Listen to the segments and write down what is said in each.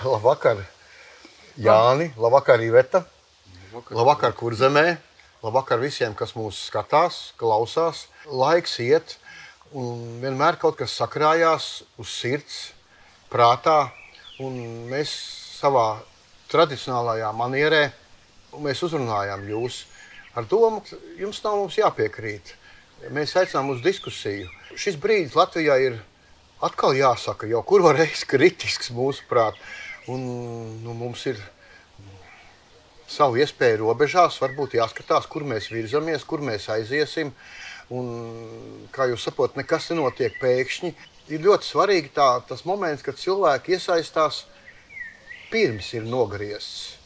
Labvakar, Jāni, labvakar, Iveta, labvakar, Kurzemē, labvakar visiem, kas mūs skatās, klausās. Laiks iet, un vienmēr kaut kas sakrājās uz sirds, prātā, un mēs savā tradicionālajā manierē mēs uzrunājām jūs ar domu, ka jums nav mums jāpiekrīt. Mēs aicinām uz diskusiju. Šis brīdis Latvijā ir atkal jāsaka jau kuru reizi kritisks mūsuprāt. Un mums ir savu iespēju robežās, varbūt jāskatās, kur mēs virzamies, kur mēs aiziesim. Un, kā jūs saprotat, nekas nenotiek pēkšņi. Ir ļoti svarīgi tas moments, kad cilvēki iesaistās pirms ir nogriezts.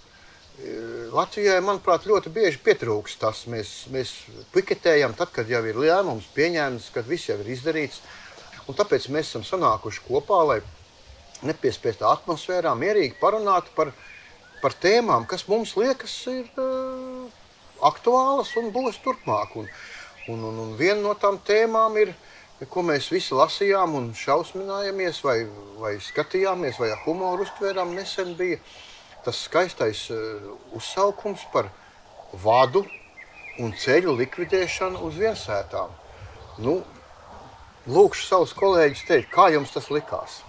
Latvijai, manuprāt, ļoti bieži pietrūkst tas. Mēs piketējam tad, kad jau ir lēmums pieņēmts, kad viss jau ir izdarīts. Un tāpēc mēs esam sanākuši kopā, lai nepiespiestā atmosfērā mierīgi parunātu par tēmām, kas mums liekas ir aktuālas un būs turpmāk. Un viena no tām tēmām ir, ko mēs visi lasījām un šausminājāmies vai skatījāmies vai ar humoru uztvērām, nesen bija tas skaistais uzsaukums par vadu un ceļu likvidēšanu uz viensētām. Lūkšu savus kolēģus teikt, kā jums tas likās?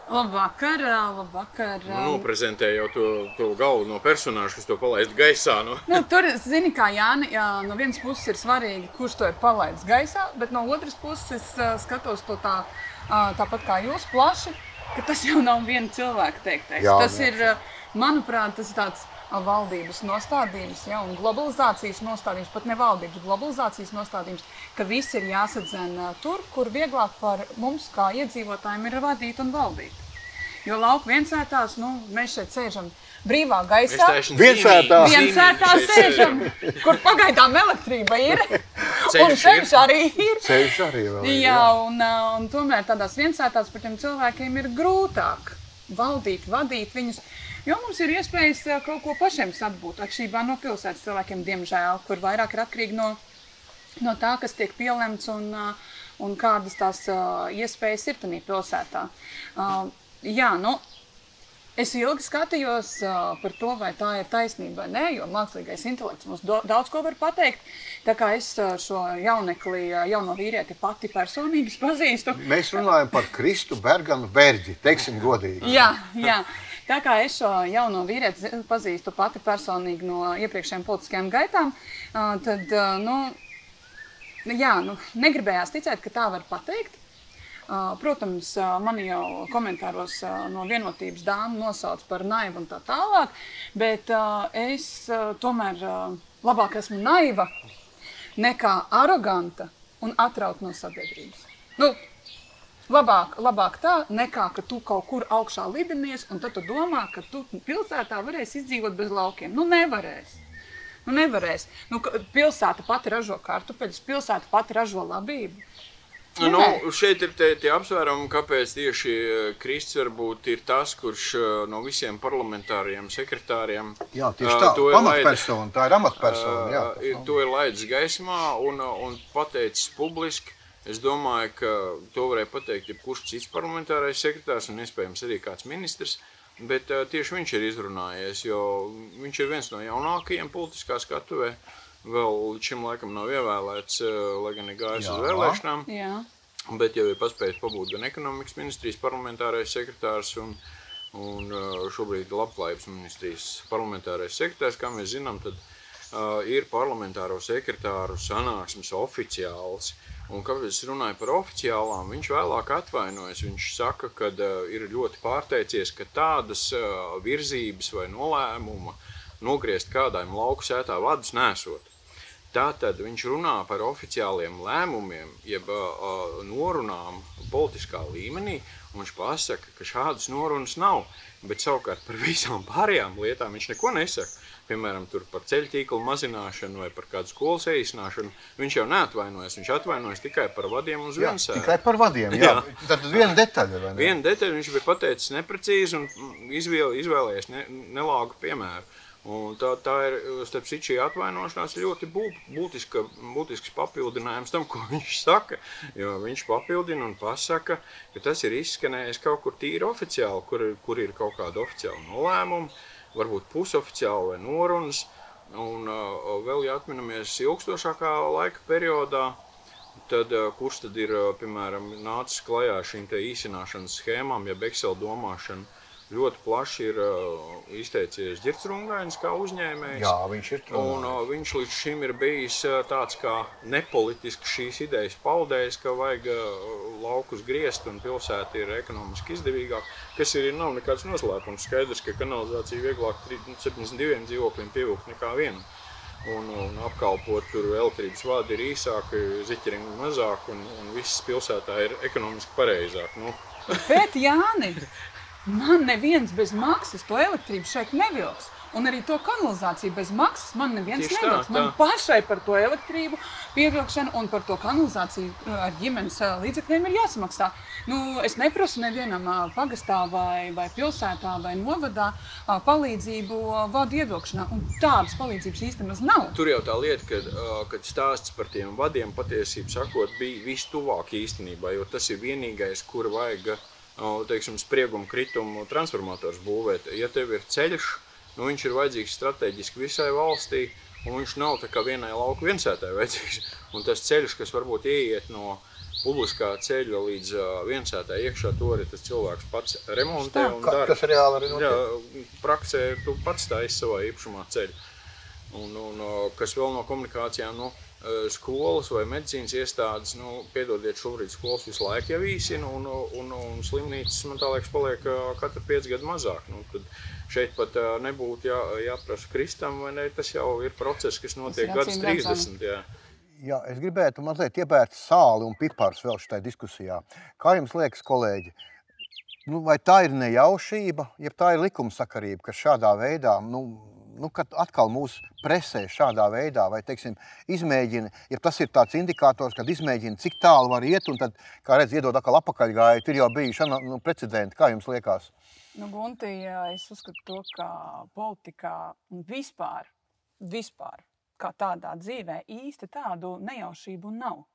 Labvakar, labvakar. Noprezentēja jau to galveno personāžu, kas to palaist gaisā. Tur, zini, kā Jāni, no vienas puses ir svarīgi, kurš to ir palaidis gaisā, bet no otras puses es skatos to tāpat kā jūs plaši, ka tas jau nav viena cilvēka teiktais. Tas ir, manuprāt, tas ir tāds valdības nostādījums, un globalizācijas nostādījums, pat ne valdības, globalizācijas nostādījums, ka viss ir jāsadzen tur, kur vieglāk par mums kā iedzīvotājiem ir vadīt un valdīt. Jo lauku viensētās, mēs šeit sēžam brīvā gaisā. Viensētā sēžam, kur pagaidām elektrība ir. Un ceļš arī ir. Ceļš arī vēl ir. Jā, un tomēr tādās viensētās par tiem cilvēkiem ir grūtāk valdīt, vadīt viņus. Jo mums ir iespējas kaut ko pašiem atbūt, atšķirībā no pilsētas cilvēkiem, diemžēl, kur vairāk ir atkarīgi no tā, kas tiek pielemts un kādas tās iespējas ir tanī pilsētā. Es ilgi skatījos par to, vai tā ir taisnība vai nē, jo mākslīgais intelekts mums daudz ko var pateikt. Tā kā es šo jaunekli, jauno vīrieti pati personīgi pazīstu. Mēs runājam par Kristu Berganu Berģi, teiksim godīgi. Jā. Tā kā es šo jauno vīrieti pazīstu pati personīgi no iepriekšējām politiskajām gaitām, tad, negribējās ticēt, ka tā var pateikt. Protams, mani jau komentāros no Vienotības dāmu nosauc par naivu un tā tālāk, bet es tomēr labāk esmu naiva nekā aroganta un atrauta no sabiedrības. Labāk tā, nekā, ka tu kaut kur augšā lidinies, un tad tu domā, ka tu pilsētā varēsi izdzīvot bez laukiem. Nevarēs. Pilsēta pati ražo kartupeļus, pilsēta pati ražo labību. Šeit ir tie apsvērumi, kāpēc tieši Krists varbūt ir tas, kurš no visiem parlamentāriem sekretāriem... Jā, tieši tā, amatpersona, tā ir amatpersona. To ir laidis gaismā un pateicis publiski. Es domāju, ka to varēja pateikt jebkurš cits parlamentārais sekretārs un iespējams arī kāds ministrs, bet tieši viņš ir izrunājies, jo viņš ir viens no jaunākajiem politiskā skatuvē. Vēl līdz šim laikam nav ievēlēts, lai gan ir gājis uz vēlēšanām, bet jau ir paspējis pabūt gan ekonomikas ministrijas parlamentārais sekretārs un šobrīd labklājības ministrijas parlamentārais sekretārs. Kā mēs zinām, tad ir parlamentāro sekretāru sanāksmes oficiāls. Un, kāpēc es runāju par oficiālām, viņš vēlāk atvainojas. Viņš saka, ka ir ļoti pārteicies, ka tādas virzības vai nolēmuma nogriezt kādām lauku sētā vadus nesot. Tātad viņš runā par oficiāliem lēmumiem, jeb norunām politiskā līmenī, un viņš pasaka, ka šādas norunas nav. Bet savukārt par visām pārējām lietām viņš neko nesaka. Piemēram, tur par ceļtīklu mazināšanu vai par kādu skolas ieīsināšanu. Viņš jau neatvainojas, viņš atvainojas tikai par vadiem uz viensēdu. Tikai par vadiem, jā. Tad viena detaļa, vai ne? Viena detaļa viņš bija pateicis neprecīzi un izvēlējies nelāgu piemēru. Un tā ir, starp citu, šī atvainošanās ļoti būtisks papildinājums tam, ko viņš saka. Jo viņš papildina un pasaka, ka tas ir izskanējis kaut kur tīri oficiāli, kur ir kaut kāda oficiāla nolēmuma, varbūt pusoficiāli vai norunas. Un vēl, ja atminamies ilgstošākā laika periodā, tad kurš tad ir, piemēram, nācis klajā šīm te īsināšanas schēmām, jeb Excel domāšana. Ļoti plaši ir izteicies Ģirts Rungainis kā uzņēmējs. Jā, viņš ir un viņš līdz šim ir bijis tāds kā nepolitisks šīs idejas paudējs, ka vajag laukus griezt un pilsēta ir ekonomiski izdevīgāk, kas nav nekāds noslēpums. Skaidrs, ka kanalizācija vieglāk 72 dzīvokļiem pievilkt nekā vienam. Un apkalpot tur elektrības vadi ir īsāk, ziķeriņi mazāk un viss pilsētā ir ekonomiski pareizāk. Bet, Jāni, man neviens bez maksas to elektrību šeit nevilks. Un arī to kanalizāciju bez maksas man neviens nevilks. Man pašai par to elektrību pievilkšanu un par to kanalizāciju ar ģimenes līdzekļiem ir jāsamaksā. Es neprasu nevienam pagastā vai pilsētā vai novadā palīdzību vadu ievilkšanā. Un tādas palīdzības īstenībā nav. Tur jau tā lieta, kad stāsts par tiem vadiem patiesību sakot bija vistuvāk īstenībā, jo tas ir vienīgais, kur vajag teiksim, sprieguma kritumu transformators būvēt. Ja tev ir ceļš, viņš ir vajadzīgs strateģiski visai valstī, un viņš nav tā kā vienai lauku viensētai vajadzīgs. Un tas ceļš, kas varbūt ieiet no publiskā ceļa līdz viensētai iekšā, to arī tas cilvēks pats remontē un dara. Kas reāli arī notiek? Jā, praksē tu pats taisi savā īpašumā ceļu. Un kas vēl no komunikācijām, skolas vai medicīnas iestādes, piedodiet, šobrīd skolas visu laiku jau īsina, un slimnīcas, man tā liekas, paliek katru 5 gadu mazāk. Tad šeit pat nebūtu jāprasa Kristam, vai ne, tas jau ir process, kas notiek gadus 30. Jā, es gribētu mazliet iebērt sāli un piparus vēl šitai diskusijā. Kā jums liekas, kolēģi, vai tā ir nejaušība, ja tā ir likumsakarība, kas šādā veidā, kad atkal mūs presē šādā veidā, vai, teiksim, izmēģina, ja tas ir tāds indikators, kad izmēģina, cik tālu var iet, un tad, kā redz, iedod atkal apakaļgāju, tur jau bijuši precedenti. Kā jums liekas? Gunti, es uzskatu to, ka politikā un vispār, kā tādā dzīvē, īsti tādu nejaušību nav.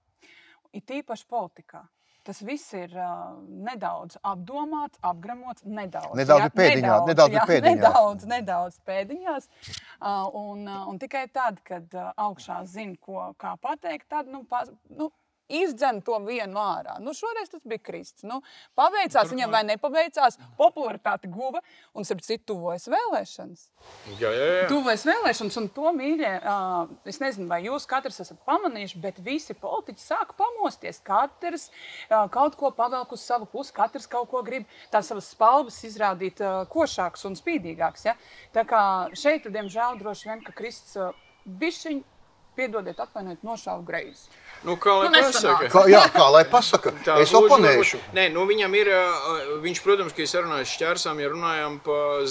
Ir tīpaši politikā. Tas viss ir nedaudz apdomāts, apgramots, nedaudz pēdiņās. Un tikai tad, kad augšā zina, kā pateikt, tad izdzen to vienu ārā. Šoreiz tas bija Krists. Paveicās viņam vai nepaveicās, popularitāti guva un starp citu tuvojas vēlēšanas. Jā. Tuvojas vēlēšanas un to, mīļie, es nezinu, vai jūs katrs esat pamanījuši, bet visi politiķi sāk pamosties. Katrs kaut ko pavelk uz savu pusi, katrs kaut ko grib tās savas spalvas izrādīt košāks un spīdīgāks. Ja? Tā kā šeit, diemžēl, droši vien, ka Krists bišķiņ, piedodiet, atvainojiet, nošāva greizi. Kā lai pasaka? Es oponēšu. Nē, viņam ir, viņš, protams, ka es runāju šķērsām, ja runājam pa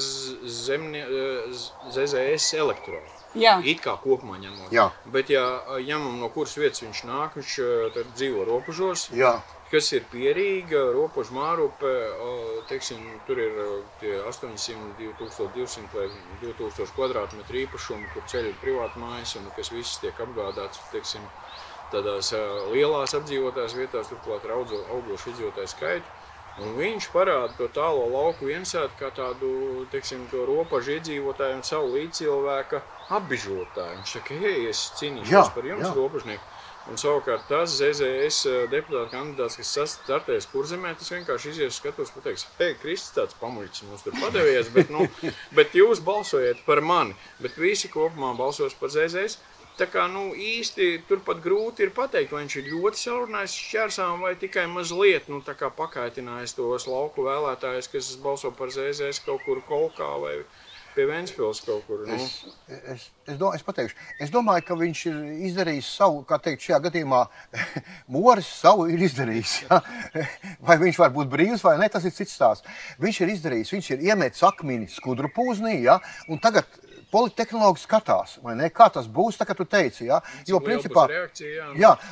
ZZS elektorātu. Jā. It kā kopumā ņemot. Jā. Bet ja ņemam no kuras vietas viņš nāk, viņš tad dzīvo Ropužos. Jā. Kas ir Pierīga, Ropužu Mārupe, teiksim, tur ir tie 800, 2200 vai 2000 kvadrātmetru īpašumi, kur ceļi ir privāti mājas un kas viss tiek apgādāts, teiksim, tādās lielās apdzīvotās vietās, turklāt ar augošu iedzīvotāju skaitu. Un viņš parāda to tālo lauku viensētu kā tādu, teiksim, to Ropažu iedzīvotāju un savu līdzcilvēka apbižotāju. Viņš saka, es cīnīšos par jums, Ropažnieku. Un savukārt tas ZZS deputāta kandidāts, kas startēs Kurzemē, tas vienkārši izies skatos, pateiks, Kristis tāds pamuļķis mums tur padevies, bet jūs balsojiet par mani, bet visi kopumā balsos par ZZS. Tā kā īsti turpat grūti ir pateikt, vai viņš ir ļoti sarunājis šķērsām vai tikai mazliet tā kā pakaitinājis tos lauku vēlētājus, kas balso par ZZS kaut kur Kolkā vai pie Ventspils kaut kur. Es pateikšu, es domāju, ka viņš ir izdarījis savu, kā teikt, šajā gadījumā Moris savu ir izdarījis. Ja? Vai viņš var būt brīvs vai ne, tas ir cits stāsts. Viņš ir izdarījis, viņš ir iemetis akmeni skudru pūznī, ja? Un tagad politehnologi skatās, vai ne? Kā tas būs, tā kā tu teici, ja? Jo principā,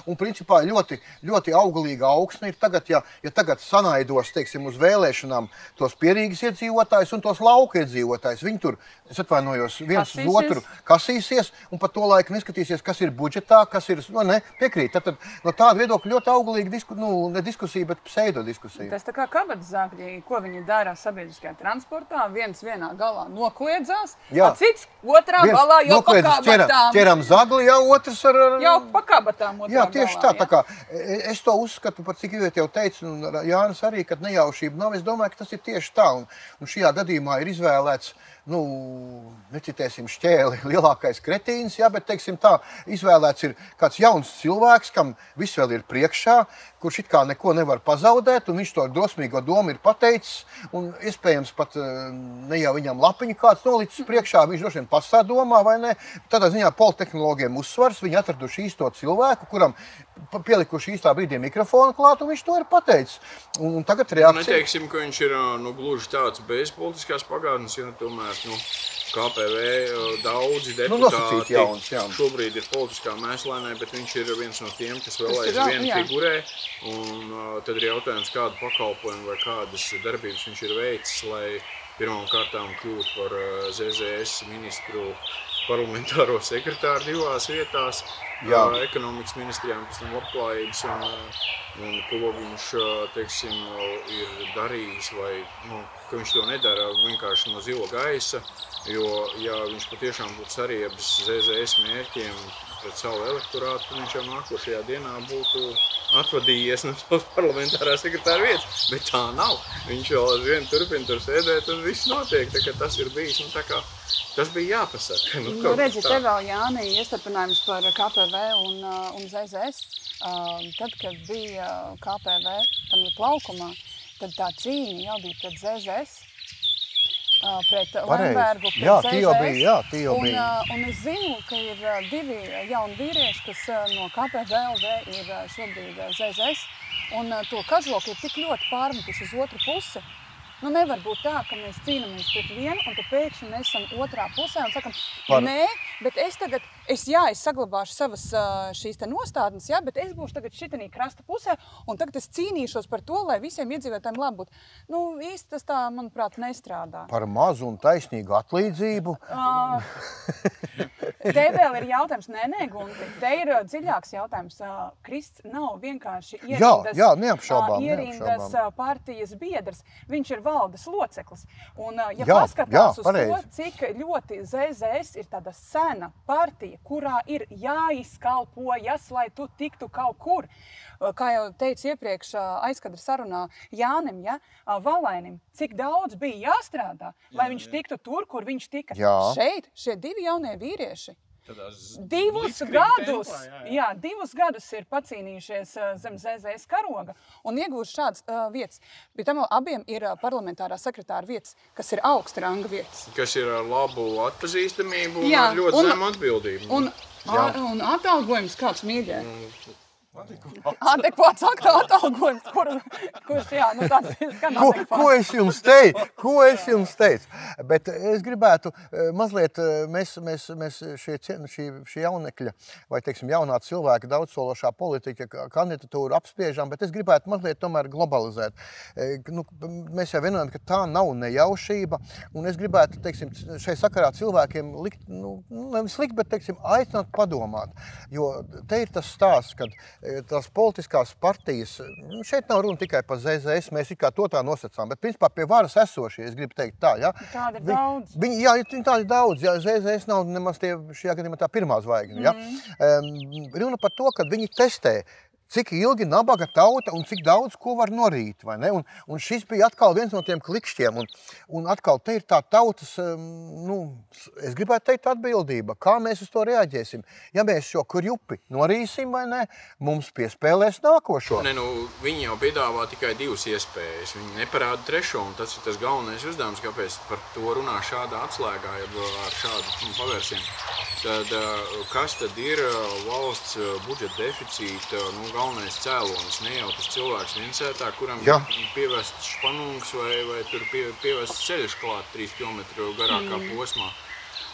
un principā ļoti auglīga augsne ir tagad, ja tagad sanaidos, teiksim, uz vēlēšanām tos Pierīgas iedzīvotājus un tos lauka iedzīvotājus. Viņi tur, es atvainojos, viens uz otru kasīsies un pa to laiku neskatīsies, kas ir budžetā, kas ir, piekrīt. Tad no tāda viedokļa ļoti auglīga ne diskusija, bet pseidodiskusija. Tas tā kā kabatzākļi, ko viņi dara sabiedriskajā transportā, viens vienā galā nokliedzās, cits otrā galā jau pa kabatām. Ķeram zagli, jau otrs ar... Jau pa kabatām otrā galā. Jā, tieši tā, tā kā es to uzskatu, par cik Iveta jau teica, un Jānis arī, kad nejaušība nav, es domāju, ka tas ir tieši tā, un šajā gadījumā ir izvēlēts, necitēsim šķēli, lielākais kretīns, bet, teiksim tā, izvēlēts ir kāds jauns cilvēks, kam viss vēl ir priekšā, kurš it kā neko nevar pazaudēt, un viņš to drosmīgo domu ir pateicis, un iespējams pat ne jau viņam lapiņu kāds nolicis priekšā, viņš droši vien pats tā domā, vai ne? Tādā ziņā politehnologiem uzsvars, viņi atraduši īsto cilvēku, kuram pielikuši īstā brīdī mikrofonu klāt, un viņš to ir pateicis. Un tagad reakcija... Neteiksim, ka viņš ir gluži tāds bez politiskās pagātnes, jo tomēr KPV daudzi deputāti šobrīd ir politiskā mēslainē, bet viņš ir viens no tiem, kas vēl aizvien figurē. Un tad ir jautājums, kādu pakalpojumu vai kādas darbības viņš ir veicis, lai pirmām kārtām kļūt par ZZS ministru parlamentāro sekretāru divās vietās, ekonomikas ministrijām, pēc tam labklājības, un ko viņš, teiksim, ir darījis, vai, ka viņš to nedara vienkārši no zila gaisa, jo, ja viņš patiešām būtu sariebis ZZS mērķiem pret savu elektorātu, tad viņš jau nākošajā dienā būtu atvadījies no savas parlamentārā sekretāra vietas, bet tā nav. Viņš vēl aizvien turpina tur sēdēt un viss notiek, tā kā tas ir bijis, un tā kā tas bija jāpasaka. Redzi, te vēl, Jāni, iestarpinājums par KPV un ZZS. Tad, kad bija KPV tam plaukumā, tad tā cīņa jau bija pret ZZS, pret Lembergu, pret ZZS. Un es zinu, ka ir divi jauni vīrieši, kas no KPVLV ir šobrīd ZZS, un to kažoku ir tik ļoti pārmetuši uz otru pusi. Nevar būt tā, ka mēs cīnamies pret vienu, un tad pēkšņi mēs esam otrā pusē un sakam, nē, bet es tagad, es saglabāšu savas šīs te nostādnes, bet es būšu tagad šitenī krasta pusē, un tagad es cīnīšos par to, lai visiem iedzīvotājiem labi būtu. Īsti tas tā, manuprāt, nestrādā. Par mazu un taisnīgu atlīdzību. Te vēl ir jautājums, nē, Gunti, te ir dziļāks jautājums. Krists nav vienkārši ierindas partijas biedrs, viņš ir valdes loceklis. Un, ja paskatās uz to, cik ļoti ZZS ir tāda sena partija, kurā ir jāizkalpojas, lai tu tiktu kaut kur, kā jau teicu iepriekš aizkadra sarunā Jānim, Valainim, cik daudz bija jāstrādā, lai viņš tiktu tur, kur viņš tika. Šeit šie divi jaunie vīrieši. Divus gadus ir pacīnījušies zem ZZS karoga un ieguvuši šādas vietas. Bet tam abiem ir parlamentārā sekretāra vietas, kas ir augsta ranga vietas. Kas ir ar labu atpazīstamību un ar ļoti zemu atbildību. Un atalgojums kāds mīļē. Adekvāts atalgojums, kurš tāds skan adekvāts. Ko es jums teicu? Bet es gribētu mazliet, mēs šī jaunekļa, vai teiksim jaunā cilvēka daudzsološā politika kandidatūru apspiežam, bet es gribētu mazliet tomēr globalizēt. Mēs jau vienojam, ka tā nav nejaušība, un es gribētu, teiksim, šai sakarā cilvēkiem likt, nevis likt, bet, teiksim, aicināt padomāt. Jo te ir tas stāsts, kad tās politiskās partijas, šeit nav runa tikai par ZZS, mēs it kā to tā nosacām, bet principā pie varas esošie, es gribu teikt tā, Tāda ir daudz. Tāda ir daudz, ZZS nav nemaz šajā gadījumā tā pirmā zvaigžņa, Runa par to, ka viņi testē, cik ilgi nabaga tauta un cik daudz ko var norīt, vai ne? Un šis bija atkal viens no tiem klikšķiem, un atkal te ir tā tautas, es gribētu teikt atbildība, kā mēs uz to reaģēsim. Ja mēs šo kurjupi norīsim, vai ne, mums piespēlēs nākošo. Viņi jau piedāvā tikai divas iespējas, viņi neparāda trešo, un tas ir tas galvenais uzdevums, kāpēc par to runā šādā atslēgā, ja ar šādu pavērsienu. Tad kas tad ir valsts budžeta deficīta, galvenais cēlonis, ne jau tas cilvēks viensētā, kuram pievests španungs vai tur pievests ceļš klāt 3 km garākā posmā.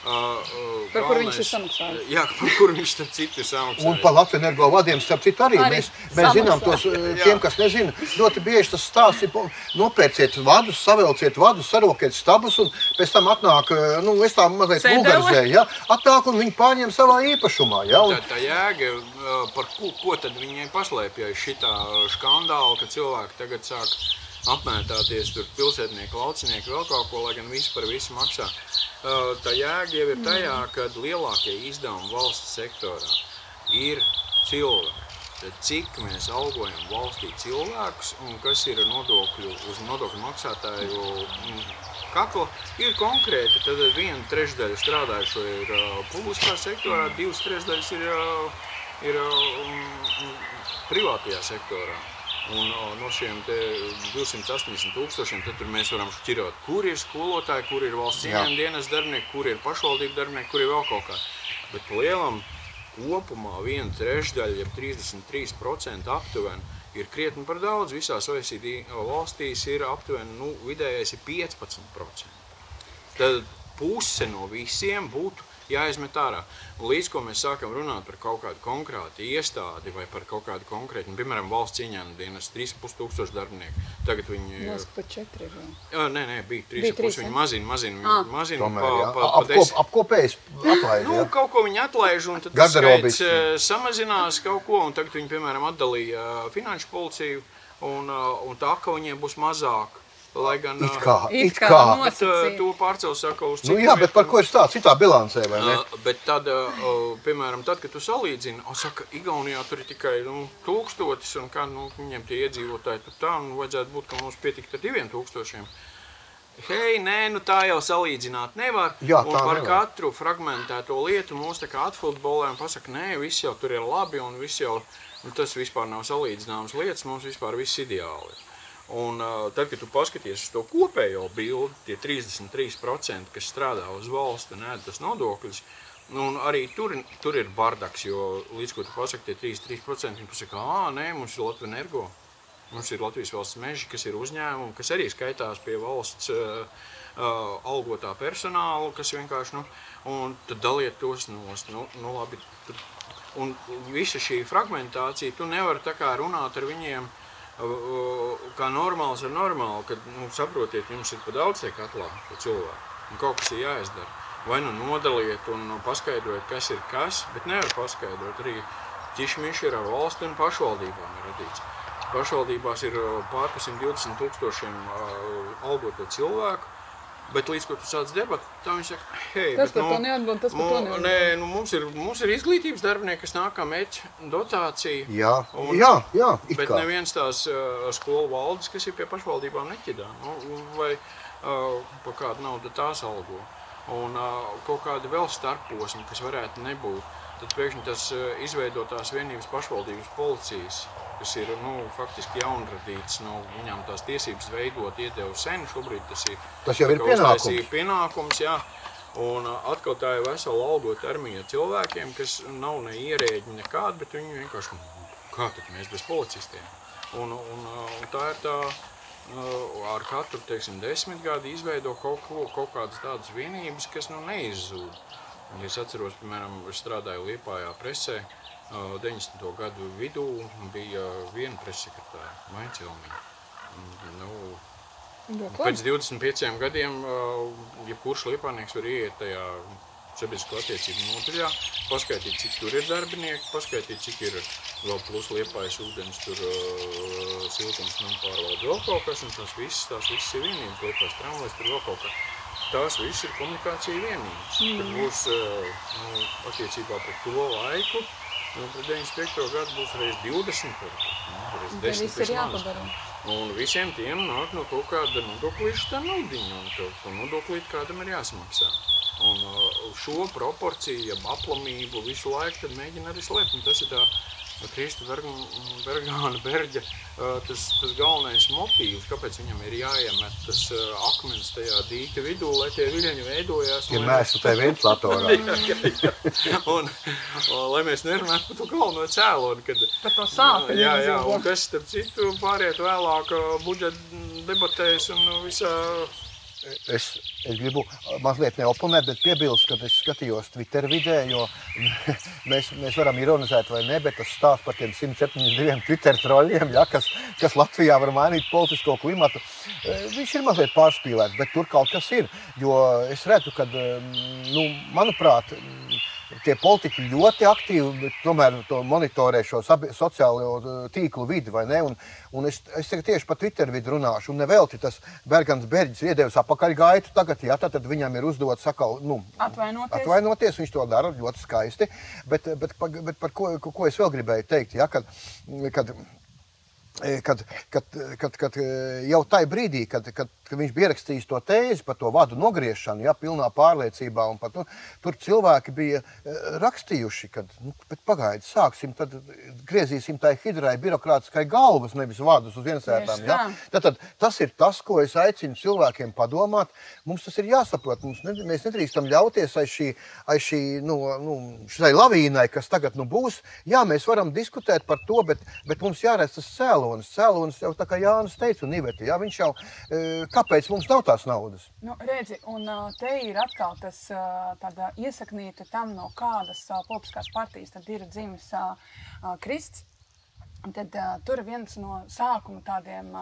Par kur viņš ir samaksājis. Jā, par kur viņš starp citu ir samaksājis. Un par Latvijas Energo vadiem, starp citu, arī mēs zinām tos, tiem, kas nezina, ļoti bieži tas stāsts ir, nopērciet vadus, savelciet vadus, sarokiet stabus, un pēc tam atnāk, es tā mazliet vulgarizēju, ja, atnāk un viņi pārņem savā īpašumā, ja. Tā jēga, par ko tad viņai paslēpjas šitā skandāla, ka cilvēki tagad sāk apmētāties tur pilsētnieki, laucinieki, vēl kaut ko, lai gan visi par visu maksā. Tā jēga jau ir tajā, kad lielākie izdevumi valsts sektorā ir cilvēki. Tad cik mēs algojam valstī cilvēkus un kas ir nodokļu uz nodokļu maksātāju kakla, ir konkrēti. Tad 1/3 strādājušo ir publiskā sektorā, 2/3 ir privātajā sektorā. Un no šiem 280 000, tad tur mēs varam šķirot, kur ir skolotāji, kur ir valsts ieņēmuma dienas darbinieki, kur ir pašvaldību darbinieki, kur ir vēl kaut kā. Bet lielam kopumā 1/3, jeb 33% aptuveni, ir krietni par daudz. Visās OECD valstīs ir aptuveni, vidējais ir 15%. Tad puse no visiem būtu jāizmet ārā. Un līdz ko mēs sākam runāt par kaut kādu konkrētu iestādi vai par kaut kādu konkrētu, piemēram, valsts ieņēmuma dienas 3,500 darbinieku. Tagad viņi... Pa 4 vēl. Jā, nē, bija 3,5. Viņi mazina pa 10. Apkopējis atlaid, jā. Kaut ko viņi atlaiž, un tad tas skaits samazinās kaut ko, un tagad viņi, piemēram, atdalīja finanšu policiju, un tā, ka viņiem būs mazāk. Lai gan it kā. To pārcels saka uz citu. Jā, bet par ko ir stāsts citā bilancē, vai ne? Bet tad, piemēram, tad, kad tu salīdzini, saka, Igaunijā tur ir tikai 1000, un kā viņiem tie iedzīvotāji tur tā, un vajadzētu būt, ka mums pietiktu ar 2000. Hei, nē, tā jau salīdzināt nevar. Jā, un par katru fragmentēto lietu mūs tā kā atfutbolē un pasaka, nē, viss jau tur ir labi, un viss jau, tas vispār nav salīdzināmas lietas, mums vispār viss ideāli. Un tad, kad tu paskaties uz to kopējo bildi, tie 33%, kas strādā uz valsti un ēd tas nodokļus, un arī tur ir bardaks, jo līdz ko tu pasaki tie 33%, viņi pasaka, nē, mums ir Latvijas Energo, mums ir Latvijas valsts meži, kas ir uzņēmumi, kas arī skaitās pie valsts algotā personāla, kas vienkārši, un tad daliet tos nost, labi. Un visa šī fragmentācija, tu nevari tā kā runāt ar viņiem, kā normāls ar normālu, kad, saprotiet, jums ir pa daudz tiek atklāt pa cilvēku, un kaut kas ir jāizdara. Vai nodaliet un paskaidrojiet, kas ir kas, bet nevar paskaidrot. Arī ķišmiši ir ar valsti un pašvaldībām ir radīts. Pašvaldībās ir pār 120 000 algoto cilvēku, bet līdz ko tu sāc debatu, tā viņi saka, hei, tas par to neatbild, tas par to neatbild. Nē, mums ir izglītības darbinieki, kas nāk kā meķa dotācija. Jā, it bet kā. neviens tās skolu valdes, kas ir pie pašvaldībām neķidā, vai pa kādu naudu tās algo. Un kaut kādi vēl starposmi, kas varētu nebūt, tad pēkšņi tas izveidotās vienības pašvaldības policijas, kas ir, faktiski jaunradīts, viņām tās tiesības veidot iedeva sen, šobrīd tas ir... Tas jau ir pienākums. Pienākums, jā. Un atkal tā ir vesela algota armija cilvēkiem, kas nav ne ierēģi nekādi, bet viņi vienkārši, kā tad mēs bez policistiem? Un tā ir tā, ar katru, 10 gadi izveido kaut kādas tādas vienības, kas neizzūd. Un es atceros, piemēram, es strādāju Liepājā presē, 90. gadu vidū bija viena pressekretāra, Maiņķelmiņa. Pēc 25 gadiem, jebkurš liepājnieks var ieiet tajā sabiedrisko attiecību nodaļā, paskaitīt, cik tur ir darbinieki, paskaitīt, cik ir vēl plus Liepājas ūdens, tur siltums pārvalda vēl kaut kas, un tās visas ir vienības, Liepājas tramvajs, tur vēl kaut kā. Tās viss ir komunikācija vienības. Kad būs attiecībā par to laiku, pret 95. gadu būs reiz 20, reiz 10 vismaz. Un visiem tiem nāk no kaut kāda nodoklīša tā naudiņa, un to nodoklīt kādam ir jāsamaksā. Un šo proporciju, ja aplamību visu laiku tad mēģina arī slēpt. Un tas ir tā Krista Bergāna Berģa tas galvenais motīvs, kāpēc viņam ir jāiemet tas akmens tajā dīka vidū, lai tie viļņi veidojās. Ja mēs tajā ventilatorā. Un lai mēs nerunātu par to galveno cēloni, kad... Par to sāpeni. Jā, un kas, starp citu, pāriet vēlāk budžeta debatēs un visā Es gribu mazliet neoponēt, bet piebilst, kad es skatījos Twitter vidē, jo mēs varam ironizēt vai ne, bet tas stāsts par tiem 172 Twitter troļiem, ja, kas Latvijā var mainīt politisko klimatu, viņš ir mazliet pārspīlēts, bet tur kaut kas ir, jo es redzu, kad, manuprāt, tie politiķi ļoti aktīvi, tomēr to monitorē šo sociālo tīklu vidi, vai ne? Un es tieši pa Twitter vidi runāšu, un nevelti tas Bergans Berģis iedevis apakaļgaitu tagad, jā, tad viņam ir uzdots sakal, atvainoties, viņš to dara ļoti skaisti, bet par ko es vēl gribēju teikt, jā, kad jau tajā brīdī, kad viņš bija ierakstījis to tēzi par to vadu nogriešanu, ja, pilnā pārliecībā, un pat, tur cilvēki bija rakstījuši, kad, bet pagaidi, sāksim, tad griezīsim tai hidrai birokrātiskai galvas, nevis vadus uz viensētām. Ja. Tad tas ir tas, ko es aicinu cilvēkiem padomāt. Mums tas ir jāsaprot. Mēs nedrīkstam ļauties aiz šai lavīnai, kas tagad būs. Jā, mēs varam diskutēt par to, bet mums jāredz tas cēlonis. Cēlonis jau tā kā Jānis teica un Iveta, ja, viņš jau... Kāpēc mums nav tās naudas? Redzi, un te ir atkal tas tāda iesaknīta tam, no kādas politiskās partijas tad ir dzimis Krists. Tad tur viens no sākuma tādiem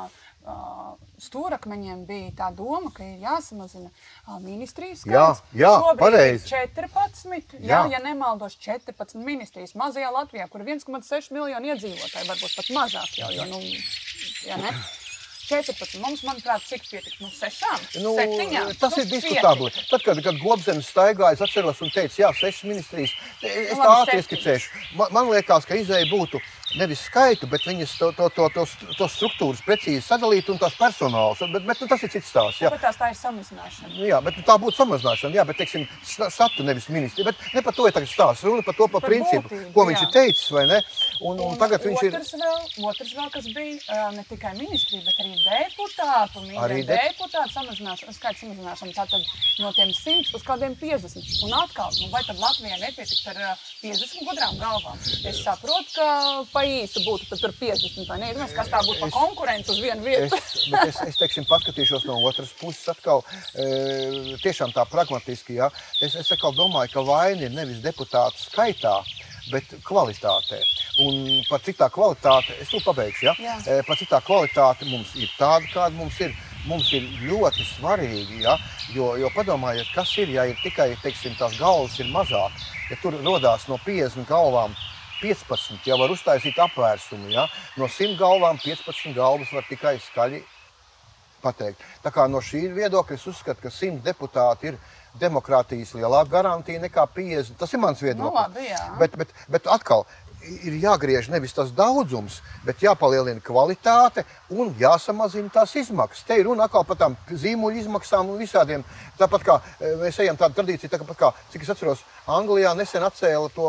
stūrakmeņiem bija tā doma, ka ir jāsamazina ministrijas skaits. Jā, pareizi. Šobrīd ir 14, ja nemaldos 14 ministrijas mazajā Latvijā, kur 1,6 miljonu iedzīvotāji, varbūt pat mazāk jau, ja ne? 14. Mums, manuprāt, cik pietiks? 6? 7? Tas ir diskutabli. Tad, kad Globzems staigāja, es atceros un teicu, jā, 6 ministrijas. Es tā ieskicēšu. Man liekas, ka izēja būtu nevis skaitu, bet viņas to struktūras precīzi sadalīt un tās personāls. Bet tas ir cits stāsts. Jā. Tāpēc tā ir samazināšana. Jā, bet tā būtu samazināšana, jā, bet, teiksim, satu nevis ministri. Bet ne par to ir tagad stāsts. Runa par to par principu, būtību, ko viņš ir teicis, vai ne? Un tagad viņš ir... Otrs vēl, kas bija ne tikai ministrija, bet arī deputātu, deputātu samazināšana, tātad no tiem 100 uz kādiem 50. Un atkal, vai tad Latvijai nepietikt ar 50 gudrām galvām? Es saprotu, ka pa īsu būtu tad tur 50, vai ne? Kas tā būtu pa konkurenci uz vienu vietu? Es teiksim, paskatīšos no otras puses atkal, tiešām tā pragmatiski, jā. Es atkal domāju, ka vaina ir nevis deputātu skaitā, bet kvalitātē. Un par cik tā kvalitāte, es pabeigšu, ja? Par cik tā kvalitāte mums ir tāda, kāda mums ir ļoti svarīgi, ja? Jo padomājiet, kas ir, ja ir tikai, teiksim, tās galvas ir mazāk, ja tur rodās no 50 galvām 15, ja var uztaisīt apvērsumu, ja? No 100 galvām 15 galvas var tikai skaļi pateikt. Tā kā no šī viedokļa es uzskatu, ka 100 deputāti ir demokrātijas lielāka garantija nekā 50. Tas ir mans viedoklis. Labi, jā. Bet atkal ir jāgriež nevis tas daudzums, bet jāpalielina kvalitāte un jāsamazina tās izmaksas. Te ir runa atkal par tām zīmuļu izmaksām un visādiem. Tāpat kā mēs ejam tādu tradīciju, tāpat kā, cik es atceros, Anglijā nesen atcēla to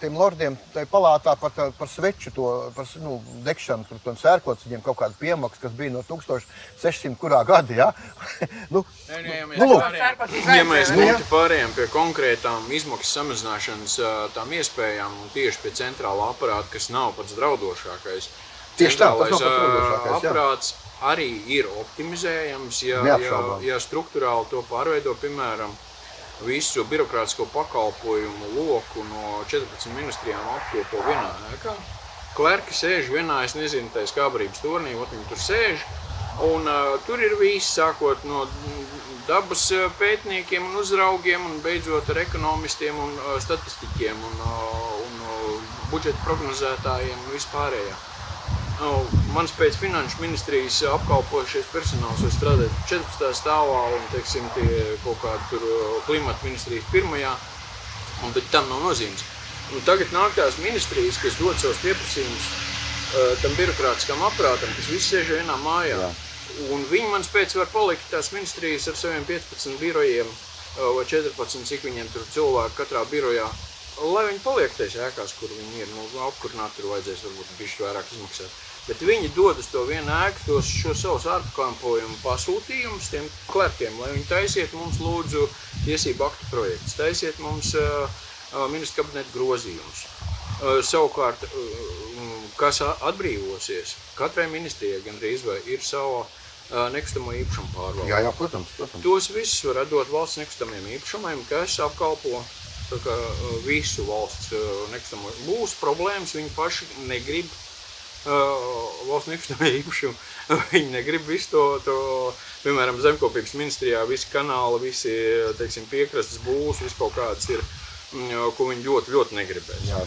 tiem lordiem tai palātā par sveču, par degšanu, tur sērkots viņiem kaut kādu piemaksu, kas bija no 1600 kurā gadi, ja? Ja mēs būtu pārējām pie konkrētām izmaksu samazināšanas tām iespējām un tieši pie centrāla aparāta, kas nav pats draudošākais. Centrālais aparāts arī ir optimizējams, ja struktūrāli to pārveido, piemēram, visu birokrātisko pakalpojumu loku no 14 ministrijām apkopo vienā ēkā. Klerki sēž vienā, es nezinu, tais kābrības tornī, viņi tur sēž, un tur ir viss, sākot no dabas pētniekiem un uzraugiem, un beidzot ar ekonomistiem un statistiķiem un budžeta prognozētājiem un vispārējā. Mans pēc finanšu ministrijas apkalpojušies personāls var strādāt 14. stāvā un, teiksim, pie kaut kāda tur klimata ministrijas pirmajā, bet tam nav nozīmes. Un tagad nāk tās ministrijas, kas dod savus pieprasījumus tam birokrātiskam aparātam, kas visi sēž vienā mājā. Jā. Un viņi man spēc var palikt tās ministrijas ar saviem 15 birojiem vai 14, cik viņiem tur cilvēki katrā birojā, lai viņi paliek tais ēkās, kur viņi ir. Apkurināt tur vajadzēs varbūt bišķi vairāk izmaksāt. Bet viņi dod uz to vienu ēku šo savus ārpakalpojumu pasūtījumus tiem klerkiem, lai viņi taisiet mums lūdzu tiesību aktu projektus, taisiet mums ministra kabineta grozījumus. Savukārt, kas atbrīvosies, katrai ministrijai gandrīz vai ir sava nekustamo īpašumu pārvaldi. Jā, protams. Tos visus var dot valsts nekustamiem īpašumiem, kas apkalpo visu valsts nekustamo. Būs problēmas, viņi paši negrib valsts nekustamie īpašumi. Viņi negrib visu to, piemēram, zemkopības ministrijā, visi kanāli, visi, teiksim, piekrastes būs, viss kaut kāds ir, ko viņi ļoti negribēs. Jā,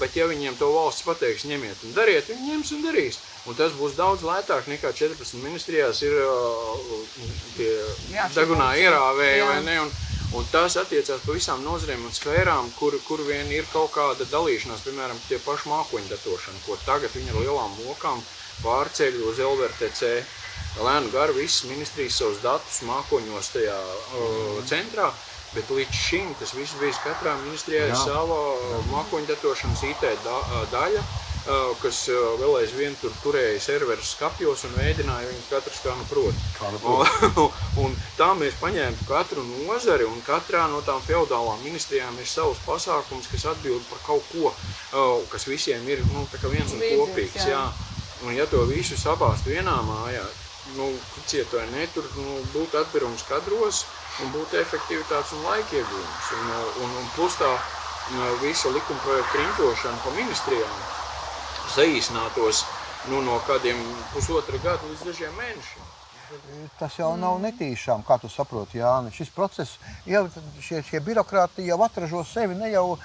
bet ja viņiem to valsts pateiks, ņemiet un dariet, viņi ņems un darīs. Un tas būs daudz lētāk nekā 14 ministrijās ir tie degunā ierāvēji, vai ne? Un tas attiecās pa visām nozarēm un sfērām, kur vien ir kaut kāda dalīšanās, piemēram, tie paši mākoņu datošana, ko tagad viņi ar lielām mokām pārceļ uz LVRTC. Lēnu garu visas ministrijas savus datus mākoņos tajā centrā, bet līdz šim tas viss bija katrā ministrijā ir sava mākoņu datošanas IT daļa, kas vēl aizvien turēja serverus skapjos un mēģināja viņus katrs kā nu prot. Un tā mēs paņēmām katru nozari, un katrā no tām feodālām ministrijām ir savs pasākums, kas atbild par kaut ko, kas visiem ir tā kā viens un kopīgs. Jā. Un ja to visu sabāst vienā mājā, ticiet vai ne, tur būtu atbirums kadros un būtu efektivitātes un laika iegūms. Un plus tā visa likumprojekta riņķošana pa ministrijām saīsinātos no kādiem pusotra gada līdz dažiem mēnešiem. Tas jau nav netīšām, kā tu saproti, Jāni. Šis process, jau šie birokrāti jau atražo sevi ne jau...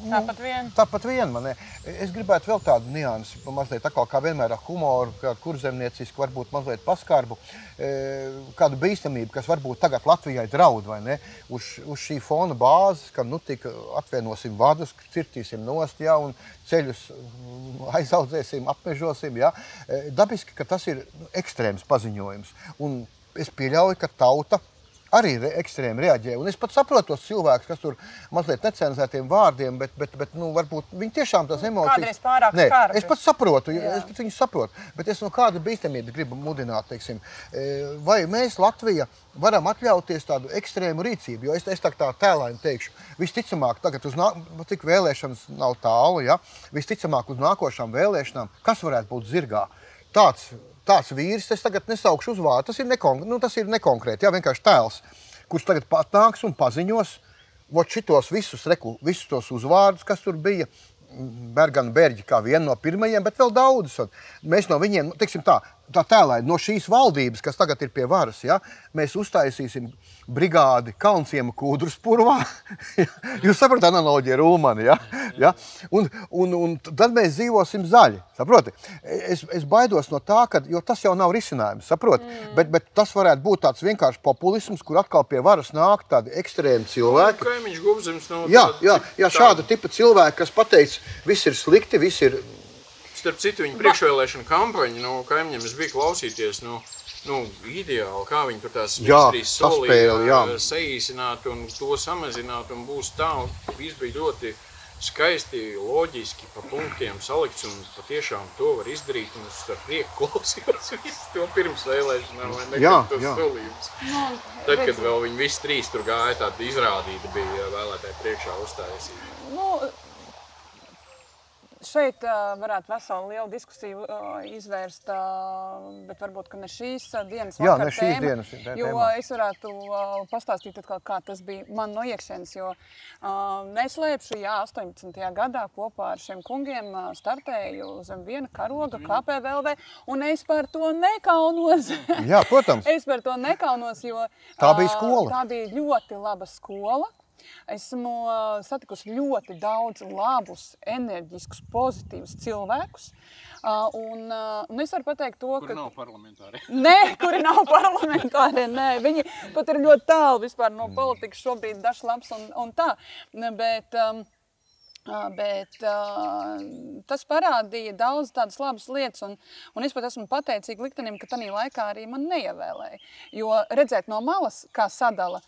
Tāpat vien, man ne. Es gribētu vēl tādu niansi, mazliet kā vienmēr ar humoru, kurzemniecisku, varbūt mazliet paskarbu, kādu bīstamību, kas varbūt tagad Latvijai draud, vai ne? Uz šī fona bāzes, kad tik atvienosim vadus, cirtīsim nost, jā, un ceļus aizaudzēsim, apmežosim, jā. Dabiski, ka tas ir ekstrēms paziņojums. Un es pieļauju, ka tauta arī ekstrēmi reaģē. Un es pat saprotu tos cilvēkus, kas tur mazliet necenzētiem vārdiem, bet varbūt viņi tiešām tās emocijas... Kādreiz pārāk skarbi. Es pat saprotu, es pat viņu saprotu, bet es no kāda bīstamība gribu mudināt, teiksim, vai mēs Latvija varam atļauties tādu ekstrēmu rīcību, jo es tā tēlaini teikšu, visticamāk, tagad cik vēlēšanas nav tālu, ja, visticamāk uz nākošām vēlēšanām, kas varētu būt zirgā? Tāds vīrs, es tagad nesaukšu uzvārdu, tas ir nekonkrēti, jā, vienkārši tēls, kurš tagad patnāks un paziņos, šitos visus tos uzvārdus, kas tur bija, Bergana Berģi kā viena no pirmajiem, bet vēl daudzus. Mēs no viņiem, teiksim tā tēlaini, no šīs valdības, kas tagad ir pie varas, ja, mēs uztaisīsim brigādi Kalnciema Kūdruspurvā. Jūs saprotat analoģiju ar Ulmani, ja? Un tad mēs dzīvosim zaļi, saproti? Es baidos no tā, jo tas jau nav risinājums, saproti? Bet tas varētu būt tāds vienkārši populisms, kur atkal pie varas nāk tādi ekstrēmi cilvēki. Kaimiņš Gubzems nav Jā, šāda tipa cilvēki, kas pateic, viss ir slikti, viss ir... Starp citu, viņa priekšvēlēšana kampaņa no kaimiņiem es biju klausīties, ideāli, kā viņi tur tās ministrijas solīja saīsināt un to samazināt un būs tā, un viss bija ļoti skaisti, loģiski, pa punktiem salikts un patiešām to var izdarīt un es ar prieku klausījos visu to pirms vēlēšanām vai nekad tos solījumus. Tad, kad vēl viņi visi trīs tur gāja, tāda izrādīta bija vēlētāji priekšā uzstājusies. Šeit varētu veselu lielu diskusiju izvērst, bet varbūt, ka ne šīs dienas vakar tēma, jo es varētu pastāstīt atkal, kā tas bija man no iekšienes, jo neslēpšu, 18. gadā kopā ar šiem kungiem startēju zem viena karoga KPVLV, un es par to nekaunos. Jā, protams. Es par to nekaunos, jo tā bija skola. Tā bija ļoti laba skola. Esmu satikusi ļoti daudz labus, enerģiskus, pozitīvus cilvēkus. Un es varu pateikt to, ka... Kuri nav parlamentāri. Nē, kuri nav parlamentāri, nē. Viņi pat ir ļoti tālu vispār no politikas šobrīd, dažs labs un tā. Bet tas parādīja daudz tādas labas lietas, un es pat esmu pateicīga liktenim, ka tanī laikā arī man neievēlēja. Jo redzēt no malas, kā sadala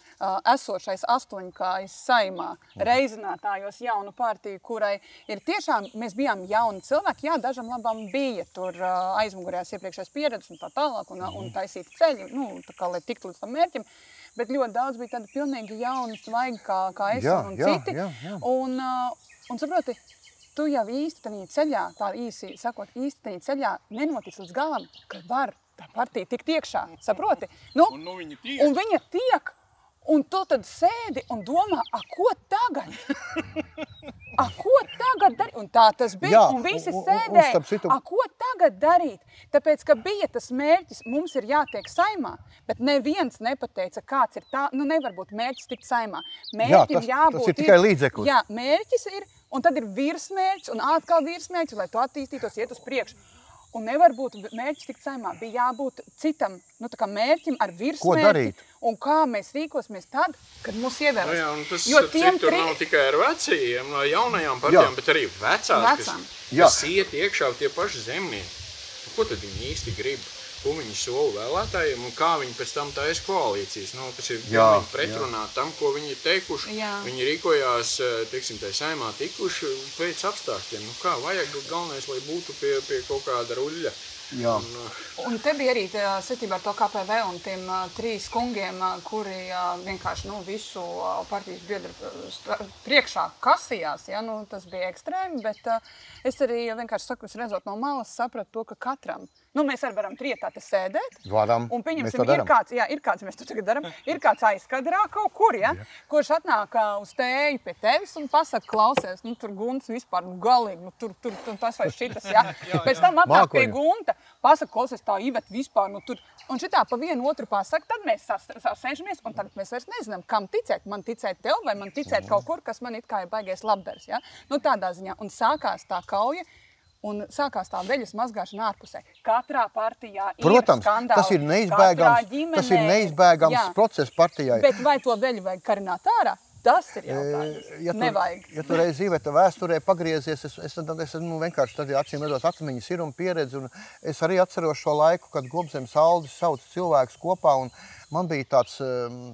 esošais astoņkājs Saeimā, reizinātājos jaunu partiju, kurai ir tiešām, mēs bijām jauni cilvēki, jā, dažam labam bija tur aizmugurējās iepriekšējās pieredzes un tā tālāk, un taisīt ceļu, tā kā lai tiktu līdz tam mērķim. Bet ļoti daudz bija tāda pilnīgi jauna svaigi, kā es un citi. Jā. Un saproti, tu jau īsti tajā ceļā, tā īsi sakot, īsti tajā ceļā nenotic līdz galam, ka var tā partija tikt iekšā, saproti? Nu, un viņa tiek, un tu tad sēdi un domā, ko tagad? Ko tagad darīt? Un tā tas bija, un visi sēdēja, ko tagad darīt? Tāpēc, ka bija tas mērķis, mums ir jātiek Saimā, bet neviens nepateica, kāds ir tā, nu nevar būt mērķis tikt Saimā. Tas ir tikai līdzeklis. Jā, mērķis ir, un tad ir virsmērķis, un atkal virsmērķis, lai tu attīstītos, iet uz priekšu. Un nevar būt mērķis tikt Saimā, bija jābūt citam, nu tā kā mērķim ar virsmērķi. Un kā mēs rīkosimies tad, kad mūs ievēlas. Nu jā, un tas citur nav tikai ar vecajiem, jaunajām partijām, bet arī vecās, kas iet iekšā tie paši zemnieki. Ko tad viņi īsti grib? Ko viņi sola vēlētājiem un kā viņi pēc tam taisa koalīcijas. Nu, tas ir pilnīgi pretrunā tam, ko viņi ir teikuši. Jā. Viņi rīkojās, teiksim, tai Saimā tikuši pēc apstākļiem. Nu kā, vajag galvenais, lai būtu pie kaut kāda ruļļa. Jā. Un te bija arī saistībā ar to KPV un tiem 3 kungiem, kuri vienkārši visu partijas biedru priekšā kasījās. Ja? Nu, tas bija ekstrēmi, bet es arī vienkārši saku, redzot no malas, sapratu to, ka katram, mēs arī varam trietā te sēdēt. Varam, un pieņemsim, ir kāds, mēs to tagad daram, ir kāds aizkadrā kaut kur, ja? Kurš atnāk uz tēju pie tevis un pasaka, klausies, tur Gunts vispār galīgi, tur tas vai šitas, ja? Pēc tam atnāk pie Gunta, pasaka, klausies, tā Iveta vispār, tur. Un šitā pa vienu otru pasaka, tad mēs sasēžamies, un tad mēs vairs nezinām, kam ticēt. Man ticēt tev, vai man ticēt kaut kur, kas man it kā ir baigais labdars, ja? Nu, tādā ziņā. Un sākās tā kauja, un sākās tā veļas mazgāšana ārpusē. Katrā partijā Protams, ir skandāli. Tas ir neizbēgams process partijai. Bet vai to veļu vajag karināt ārā? Tas ir jautājums. Nevajag. Ja tu reiz Iveta vēsturē pagriezies, es vienkārši tad acīm redzot atmiņas ir un pieredzi. Un es arī atceros šo laiku, kad Gobzemes Aldis sauca cilvēkus kopā. Un man bija tāds,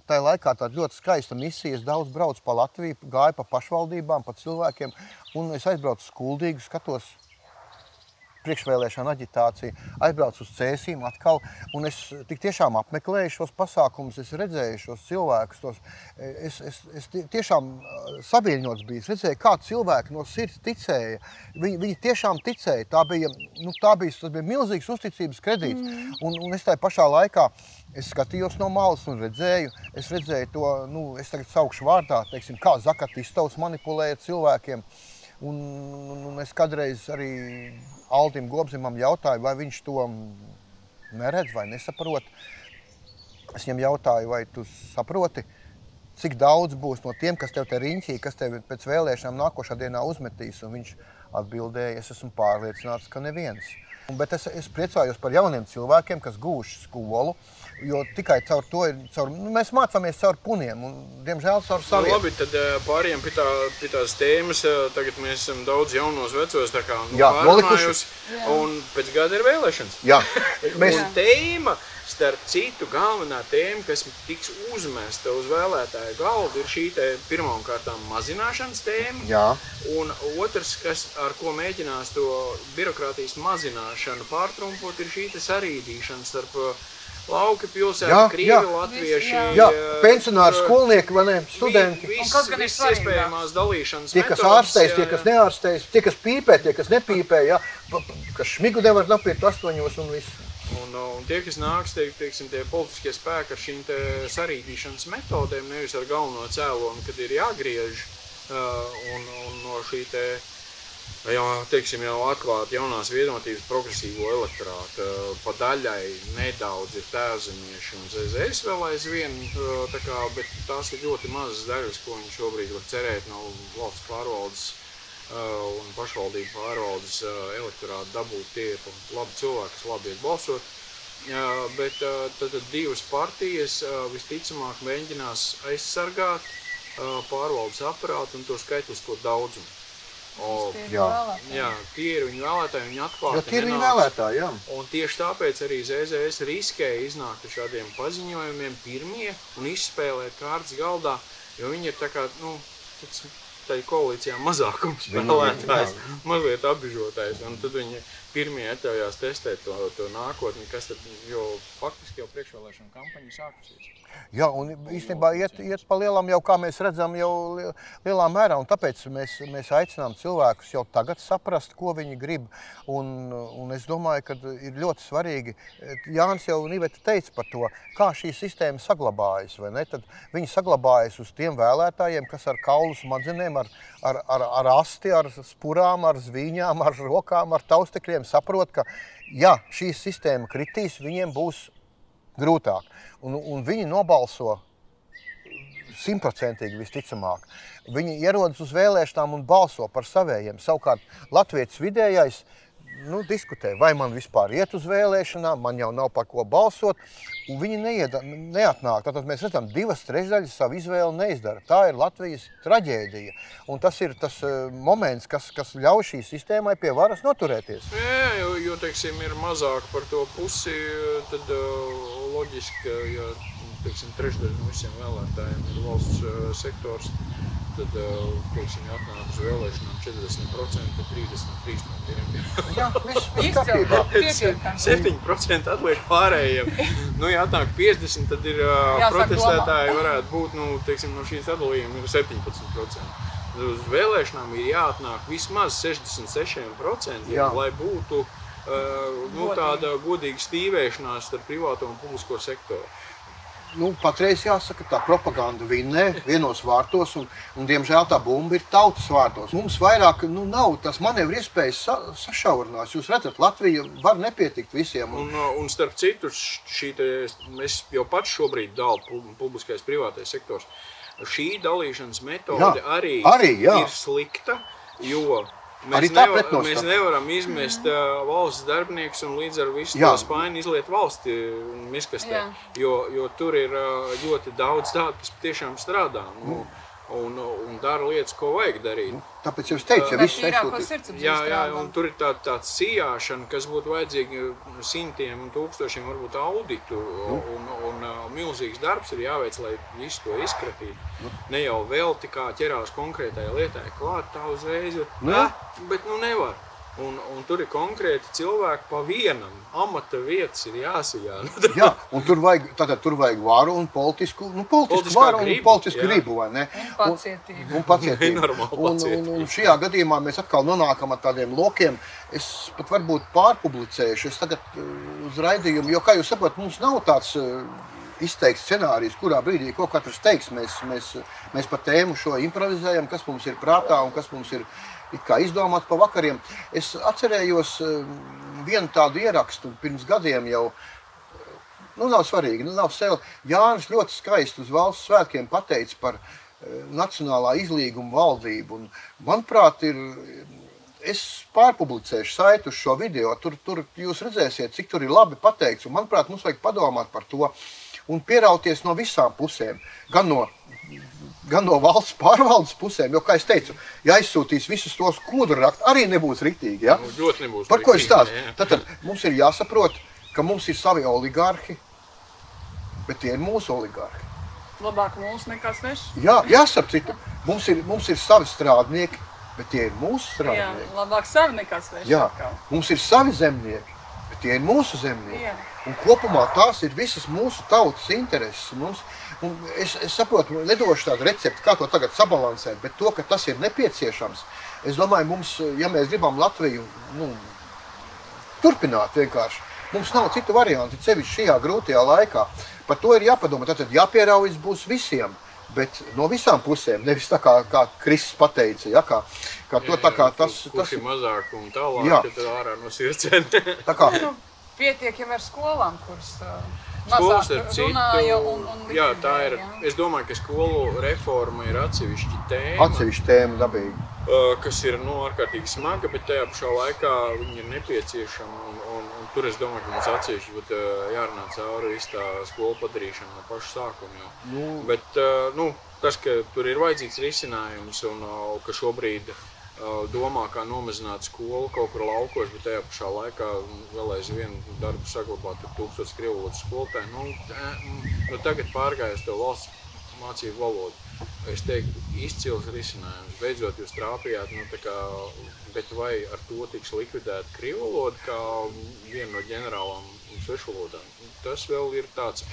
tajā laikā tāda ļoti skaista misija. Es daudz braucu pa Latviju, gāju pa pašvaldībām, pa cilvēkiem. Un es aizbraucu uz Kuldīgu, skatos priekšvēlēšana aģitācija, aizbraucu uz Cēsīm atkal, un es tik tiešām apmeklēju šos pasākumus, es redzēju šos cilvēkus, es tiešām saviļņots biju, es redzēju, kā cilvēki no sirds ticēja, viņi tiešām ticēja, tas bija milzīgs uzticības kredīts, un es tajā pašā laikā, es skatījos no malas un redzēju to, es tagad saukšu vārdā, teiksim, kā Zakatistovs manipulēja cilvēkiem, un es kādreiz arī Aldim Gobzemam jautāju, vai viņš to neredz vai nesaprot. Es viņam jautāju, vai tu saproti, cik daudz būs no tiem, kas tev te riņķī, kas tev pēc vēlēšanām nākošā dienā uzmetīs. Un viņš atbildēja, es esmu pārliecināts, ka neviens. Bet es priecājos par jauniem cilvēkiem, kas gūš skolu, jo tikai caur to mēs mācāmies caur puniem un, diemžēl, caur saviem. Labi, tad pāriem pie tās tēmas. Tagad mēs esam daudz jaunos vecos, tā kā nolikuši. Un pēc gada ir vēlēšanas. Jā. Un tēma, starp citu, galvenā tēma, kas tiks uzmesta uz vēlētāju galdu, ir šī pirmām kārtām mazināšanas tēma. Jā. Un otrs, ar ko mēģinās to birokrātijas mazināšanu pārtrumpot, ir šī sarīdīšana starp lauki, pilsēta, krievi, latvieši. Jā, pensionāri, skolnieki, vai ne, studenti. Viss iespējamās dalīšanas tie, kas ārstējas, tie, kas neārstējas, tie, kas pīpē, tie, kas nepīpē, kas šmigu nevar nopiet 8 un viss. Un tie, kas nāks, teiksim, tie politiskie spēki ar šīm sarīdīšanas metodēm, nevis ar galveno cēloni, kad ir jāgriež un no šī teiksim, jau atklāt jaunās vienotības progresīvo elektorātu. Pa daļai nedaudz ir tēvzemieši un ZZS vēl aizvien, bet tās ir ļoti mazas daļas, ko viņi šobrīd var cerēt no valsts pārvaldes un pašvaldību pārvaldes elektorātu dabūt. Tie ir labi cilvēki, kas labi iet balsot. Bet tad 2 partijas visticamāk mēģinās aizsargāt pārvaldes aparātu un to skaitlisko daudzumu. Tie ir viņi vēlētāji, viņi atklāti tie ir viņi vēlētāji, jā. Un tieši tāpēc arī ZZS riskēja iznākt ar šādiem paziņojumiem pirmie un izspēlēt kārtas galdā, jo viņi ir tā kā, tai koalīcijā mazākums spēlētājs, mazliet apbižotājs, un tad viņi pirmie atļaujās testēt to nākotni, kas tad, jo faktiski jau priekšvēlēšana kampaņa sākusies. Jā, un īstenībā iet pa lielam jau, kā mēs redzam, jau lielā mērā, un tāpēc mēs aicinām cilvēkus jau tagad saprast, ko viņi grib, un es domāju, ka ir ļoti svarīgi, Jānis jau un Iveta teica par to, kā šī sistēma saglabājas, vai ne? Tad viņi saglabājas uz tiem vēlētājiem, kas ar kaulu smadzenēm, ar asti, ar spurām, ar zvīņām, ar rokām, ar taustekļiem saprot, ka, ja šī sistēma kritīs, viņiem būs grūtāk. Un viņi nobalso 100% visticamāk. Viņi ierodas uz vēlēšanām un balso par savējiem. Savukārt latvietis vidējais diskutē, vai man vispār iet uz vēlēšanām, man jau nav par ko balsot, un viņi neatnāk. Tātad mēs redzam, 2/3 savu izvēli neizdara. Tā ir Latvijas traģēdija. Un tas ir tas moments, kas ļauj šī sistēmai pie varas noturēties. Jā, jo teiksim, ir mazāk par to pusi, tad loģiski, ja teiksim, 1/3 no visiem vēlētājiem ir valsts sektors, tad, teiksim, atnāk uz vēlēšanām 40%, 33% no tiem. Jā, viss kārtībā. 7% atliek pārējiem. Ja atnāk 50, tad ir protestētāji varētu būt, teiksim, no šīs sadalījuma ir 17%. Uz vēlēšanām ir jāatnāk vismaz 66%, lai būtu tāda godīga stīvēšanās starp privāto un publisko sektoru. Patreiz jāsaka, tā propaganda vinnē vienos vārtos, un diemžēl tā bumba ir tautas vārtos. Mums vairāk nav tas manevru iespējas sašaurinās. Jūs redzat, Latvija var nepietikt visiem. Un starp citu, mēs jau pats šobrīd dalu publiskais privātais sektors. Šī dalīšanas metode arī ir slikta, jo mēs nevaram izmest valsts darbiniekus un līdz ar visu to spaini izliet valsti miskastē, jo tur ir ļoti daudz tādu, kas tiešām strādā un dara lietas, ko vajag darīt. Tāpēc jūs teicu, ja viss aizsūtīt. Jā, un tur ir tāds sijāšana, kas būtu vajadzīgi simtiem un tūkstošiem varbūt auditu, un milzīgs darbs ir jāveic, lai visu to izkratītu. Ne jau vēl tikā ķerās konkrētajai lietai klāt tā uzreiz, bet nevar. Un tur ir konkrēti cilvēki pa vienam. Amata vietas ir jāsijā. Jā, un tur vajag varu un politisku varu un politisku gribu, vai ne? Un pacietību. Un šajā gadījumā mēs atkal nonākam ar tādiem lokiem. Es pat varbūt pārpublicējuši. Es tagad uz raidījumu, jo, kā jūs saprotat, mums nav tāds izteikts scenārijs, kurā brīdī ko katrs teiks. Mēs par tēmu šo improvizējam, kas mums ir prātā un kas mums ir kā izdomāts pa vakariem. Es atcerējos vienu tādu ierakstu pirms gadiem jau, nav svarīgi, nav sevi. Jānis ļoti skaisti uz valsts svētkiem pateica par nacionālā izlīguma valdību. Un, manuprāt, es pārpublicēšu saiti uz šo video, tur jūs redzēsiet, cik tur ir labi pateikts. Un, manuprāt, mums vajag padomāt par to un pierauties no visām pusēm, gan no valsts pārvaldes pusēm, jo, kā es teicu, ja aizsūtīs visus tos kodru raktu, arī nebūs riktīgi. Ja? Ļoti nebūs par ko es stāstu? Tad mums ir jāsaprot, ka mums ir savi oligarhi, bet tie ir mūsu oligarhi. Labāk mūsu nekā sveši. Jā, jāsap citu. Mums ir savi strādnieki, bet tie ir mūsu strādnieki. Jā, labāk savi nekā sveši. Jā, mums ir savi zemnieki, bet tie ir mūsu zemnieki. Jā. Un kopumā tās ir visas mūsu tautas intereses. Es saprotu, nedošu tādu recepti, kā to tagad sabalansēt, bet to, ka tas ir nepieciešams, es domāju, mums, ja mēs gribam Latviju turpināt vienkārši, mums nav citu variantu, sevišķi šajā grūtajā laikā. Par to ir jāpadomā, tad jāpieraujas būs visiem, bet no visām pusēm, nevis tā kā Kristus pateica, ja, kā to tā kā tas... Kurš ir mazāk un tālāk, tad ārā no sirdsēm. Tā kā... Pietiek jau ar skolām, kuras Skolas mazāk runāja un jā, tā ir. Es domāju, ka skolu reforma ir atsevišķa tēma. Atsevišķa tēma, dabīgi. Kas ir ārkārtīgi smaga, bet tajā pašā laikā viņi ir nepieciešama. Un tur es domāju, ka mums atsevišķi būtu jārunā cauri visu tā skolu padarīšanu no paša sākuma jau. Bet tas, ka tur ir vajadzīgs risinājums un ka šobrīd domā, kā nomazināt skolu kaut kur laukos, bet tajā pašā laikā vēl aizvien darbu saglabāt 1000 krievvalodas skolotāju. Tagad pārgājās to valsts mācību valodu. Es teiktu, izcils risinājums. Beidzot jūs trāpījāt, bet vai ar to tiks likvidēta krievu valoda kā viena no ģenerālām svešvalodām? Tas vēl ir tāds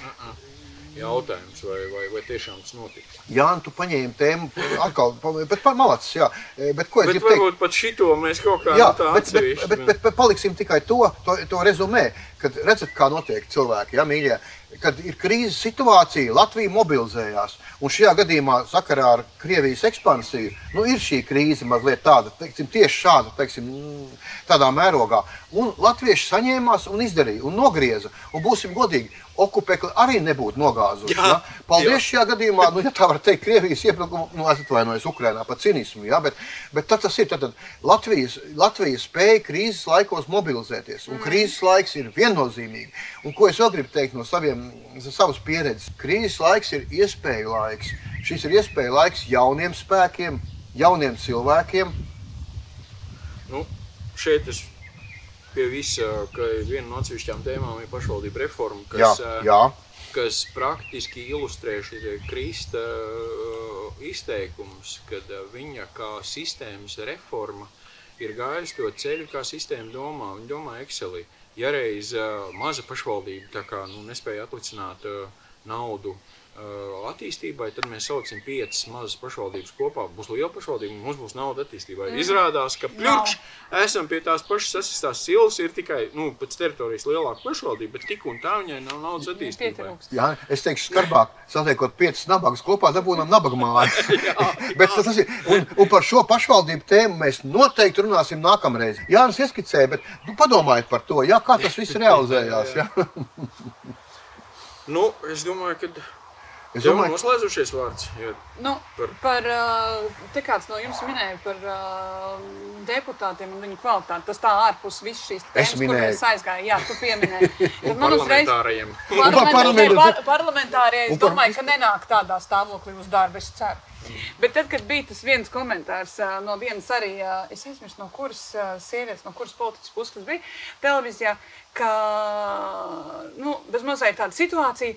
jautājums, vai tiešām tas notiks. Jāni, tu paņēmi tēmu atkal, bet malacis, jā. Bet ko es gribu teikt? Bet varbūt pat šito mēs kaut kā tā atsevišķi. Bet paliksim tikai to rezumē, kad redzat, kā notiek cilvēki, mīļie. Kad ir krīzes situācija, Latvija mobilizējās, un šajā gadījumā sakarā ar Krievijas ekspansiju, ir šī krīze mazliet tāda, tieši šāda, tādā mērogā. Un latvieši saņēmās un izdarīja, un nogrieza, un būsim godīgi, okupekli arī nebūtu nogāzuši. Ja? Paldies šajā gadījumā, ja tā var teikt, Krievijas iepirkumu, atvainojas Ukrainā par cinismu, ja? Bet tas ir, tad Latvija spēja krīzes laikos mobilizēties, un krīzes laiks ir viennozīmīgi. Un ko es vēl gribu teikt no savas pieredzes, krīzes laiks ir iespēju laiks. Šis ir iespēju laiks jauniem spēkiem, jauniem cilvēkiem. Šeit es pie visa, ka viena no atsevišķām tēmām ir pašvaldība reforma, kas praktiski ilustrē Krista izteikums, kad viņa kā sistēmas reforma ir gājis to ceļu, kā sistēma domā. Viņa domā Excelī. Ja reiz maza pašvaldība tā kā nespēja atlicināt naudu attīstībai, tad mēs sauksim 5 mazas pašvaldības kopā. Būs liela pašvaldība un mums būs nauda attīstībai. Izrādās, ka pļurkš esam pie tās pašas sasistās silas, ir tikai pēc teritorijas lielāka pašvaldība, bet tik un tā viņai nav naudas attīstībai. Jā, es teikšu skarbāk, satiekot 5 nabagas kopā, dabūnam nabagmāju. Bet tas ir, un par šo pašvaldību tēmu mēs noteikti runāsim nākamreiz. Jānis ieskicēja, bet padomājiet par to, kā tas viss realizējās. Es domāju, ka tev noslēdzušies vārds? Te kāds no jums minēja par deputātiem un viņu kvalitāti. Tas tā ārpus viss šīs tēmas, kur mēs aizgāja. Jā, tu pieminēji. Parlamentārajiem. Parlamentārie, es domāju, ka nenāk tādā stāvoklī uz darbu, es ceru. Bet tad, kad bija tas viens komentārs no vienas arī, es aizmirstu, no kuras sievietes, no kuras politikas puses tas bija televīzijā, ka, bezmazliet tāda situācija,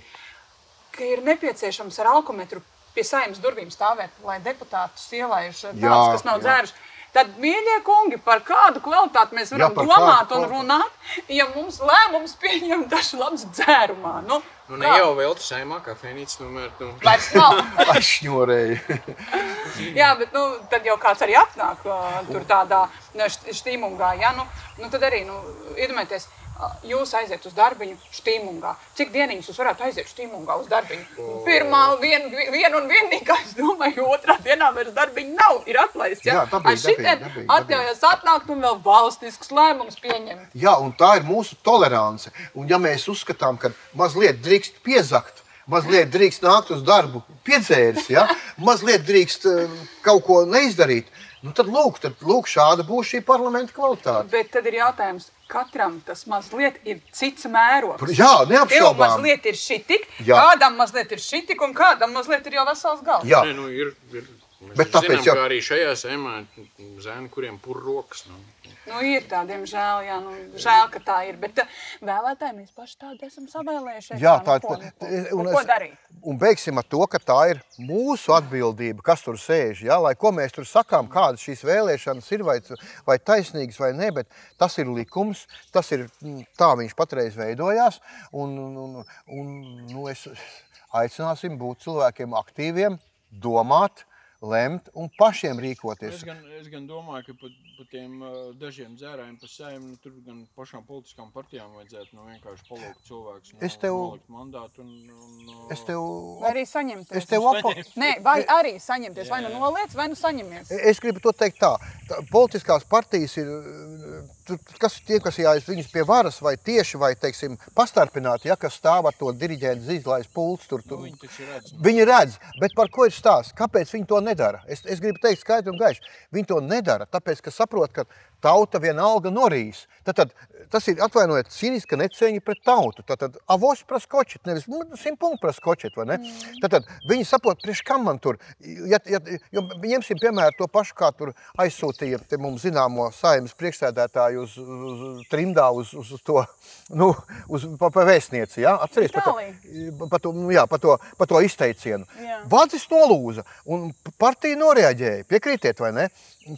ka ir nepieciešams ar alkometru pie Saeimas durvīm stāvēt, lai deputātus ielaiž tādus, kas nav dzēruši. Tad, mīļie kungi, par kādu kvalitāti mēs varam domāt un runāt, ja mums lēmums pieņem daži labs dzērumā. Ne jau vēl tu Saeimā kafejnīcas Vairs nav. Ašņorēji. Jā, bet tad jau kāds arī atnāk tur tādā štīmungā, tad arī, iedomājieties, jūs aiziet uz darbiņu štīmungā. Cik dieniņus jūs varētu aiziet štīmungā uz darbiņu? Pirmā viena un vienīgā, es domāju, otrā dienā vairs darbiņu nav, ir atlaists. Jā, šitiem atļaujas atnākt un vēl valstisks lēmums pieņemt. Jā, un tā ir mūsu tolerance. Un ja mēs uzskatām, ka mazliet drīkst piezakt, mazliet drīkst nākt uz darbu piedzēris, mazliet drīkst kaut ko neizdarīt, tad lūk, šāda būs šī parlamenta kvalitāte. Bet tad ir jautājums, katram tas mazliet ir cits mērogs. Jā, neapšaubām. Tev mazliet ir šitik, kādam mazliet ir šitik un kādam mazliet ir jau vesels gals. Jā. Mēs zinām, ka arī šajā Saeimā zēni, kuriem pur rokas. Ir tā, diemžēl, žēl, ka tā ir, bet vēlētāji mēs paši tādi esam savēlējušies. Jā, ko darīt? Un beigsim ar to, ka tā ir mūsu atbildība, kas tur sēž, lai ko mēs tur sakām, kādas šīs vēlēšanas ir, vai taisnīgas vai ne, bet tas ir likums, tas ir, tā viņš patreiz veidojās, un es aicināsim būt cilvēkiem aktīviem, domāt, lemt un pašiem rīkoties. Es gan domāju, ka pa tiem dažiem dzērājiem pa Saeimu, tur gan pašām politiskām partijām vajadzētu vienkārši palūgt cilvēkus, nolikt mandātu Vai arī saņemties. Vai arī saņemties. Vai noliec, vai saņemies. Es gribu to teikt tā. Politiskās partijas ir, kas iekasījās viņus pie varas, vai tieši, vai, teiksim, pastarpināti, kas stāv ar to diriģentu zīzlais pults tur. Viņi redz, bet par ko ir stāsts? Kāpēc viņi to nedara? Es gribu teikt skaidri un gaiši. Viņi to nedara, tāpēc, ka saprot, ka tauta vienalga norīs. Tad tas ir, atvainojiet, cīniska necieņa pret tautu. Tad avos praskočit, nevis 100 punktu praskočit, vai ne? Tad viņi saprot, priekš kam man tur. Jo ņemsim, piemēram, to pašu, kā tur aizsūtīja te mums zināmo Saeimas priekšsēdētāju uz trimdā, uz to, nu, pa vēstnieci, ja? Atceries par to izteicienu. Vadzis nolūza, un partija noreaģēja. Piekrītiet, vai ne?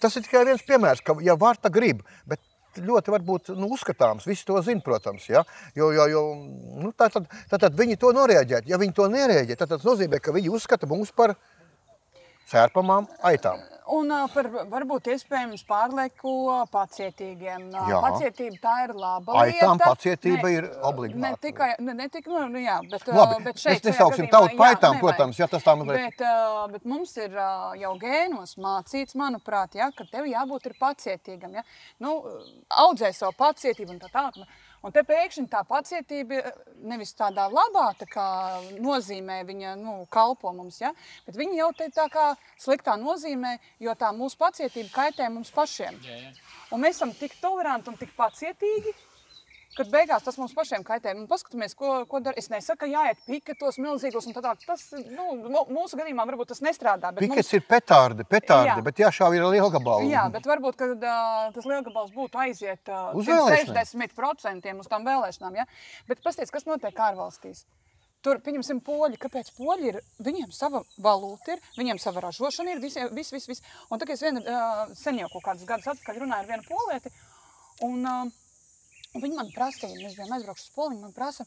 Tas ir tikai viens piemērs, ka ja var, tā grib, bet ļoti varbūt uzskatāms, visi to zina, protams, ja? Jo nu, tad viņi to noreaģēt. Ja viņi to nereaģē, tad tas nozīmē, ka viņi uzskata mūs par sērpamām aitām. Un par varbūt iespējams pārlieku pacietīgiem. Pacietība tā ir laba lieta. Aitām pacietība ir obligāta. Ne tikai, nu jā, bet Mēs šeit nesauksim tautu paitām, protams, ja tas tā mazliet. Bet mums ir jau gēnos mācīts, manuprāt, ja, ka tev jābūt ir pacietīgam. Ja. Nu, audzē savu pacietību un tā tālāk. Un te pēkšņi tā pacietība nevis tādā labā tā kā nozīmē viņa kalpo mums, ja? Bet viņa jau te tā kā sliktā nozīmē, jo tā mūsu pacietība kaitē mums pašiem. Un mēs esam tik toleranti un tik pacietīgi, kad beigās tas mums pašiem kaitē. Un paskatāmies, ko dara. Es nesaku, ka jāiet piketos milzīgos un tā. Tas, mūsu gadījumā varbūt tas nestrādā. Pikets ir petardi, bet jāšāv ir lielgabali. Jā, bet varbūt, kad tas lielgabals būtu aiziet 60% uz tām vēlēšanām. Ja? Bet pasties, kas notiek ārvalstīs? Tur, pieņemsim, poļi. Kāpēc poļi ir? Viņiem sava valūta ir, viņiem sava ražošana ir, viss. Un tagad es sen jau kaut kādus gadus atpakaļ runāju ar vienu polieti, un viņi man prasīja, mēs bijām aizbraukši uz Poliju, man prasa,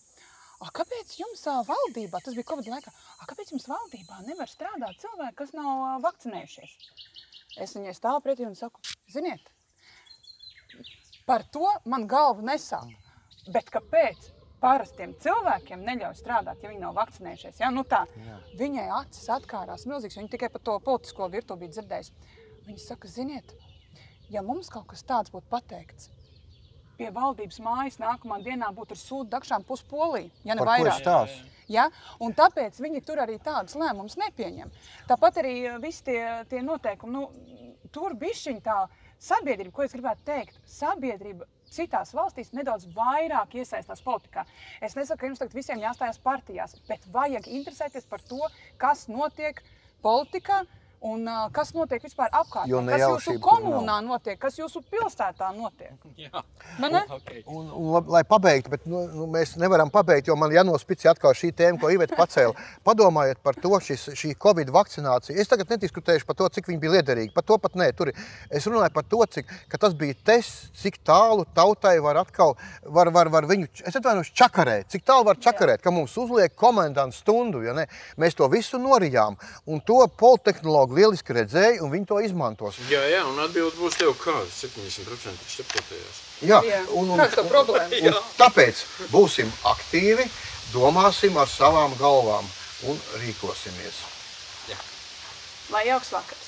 kāpēc jums valdībā, tas bija Covid laikā, kāpēc jums valdībā nevar strādāt cilvēki, kas nav vakcinējušies? Es viņai stāvu pretī un saku, ziniet, par to man galvu nesāp, bet kāpēc parastiem cilvēkiem neļauj strādāt, ja viņi nav vakcinējušies? Ja? Nu tā, viņai acis atkārās milzīgs, viņa tikai par to politisko virtuvi bija dzirdējis. Viņa saka, ziniet, ja mums kaut kas tāds būtu pateikts, pie valdības mājas nākamā dienā būtu ar sūdu dakšām pus Poliju, ja ne vairāk. Ja? Un tāpēc viņi tur arī tādus lēmumus nepieņem. Tāpat arī visi tie noteikumi, tur bišķiņ tā sabiedrība, ko es gribētu teikt, sabiedrība citās valstīs nedaudz vairāk iesaistās politikā. Es nesaku, ka jums tagad visiem jāstājās partijās, bet vajag interesēties par to, kas notiek politikā, un kas notiek vispār apkārt, kas jūsu komunā notiek, kas jūsu pilsētā notiek. Jā. Okay. Un, lai pabeigtu, bet mēs nevaram pabeigt, jo man jānospici atkal šī tēma, ko Iveta pacēla. Padomājiet par to, šī Covid vakcinācija. Es tagad nediskutēšu par to, cik viņi bija liederīgi. Par to pat nē. Es runāju par to, ka tas bija tests, cik tālu tautai var atkal, var viņu, es atvainojos, čakarēt. Cik tālu var čakarēt, ka mums uzliek komendantu stundu, ja ne? Mēs to visu norijām. Un to politehnologu lieliski redzēja, un viņi to izmantos. Jā, un atbildi būs tev kā 70% šķepotējās. Jā, kāds tā problēma? Un tāpēc būsim aktīvi, domāsim ar savām galvām un rīkosimies. Lai jauks vakars!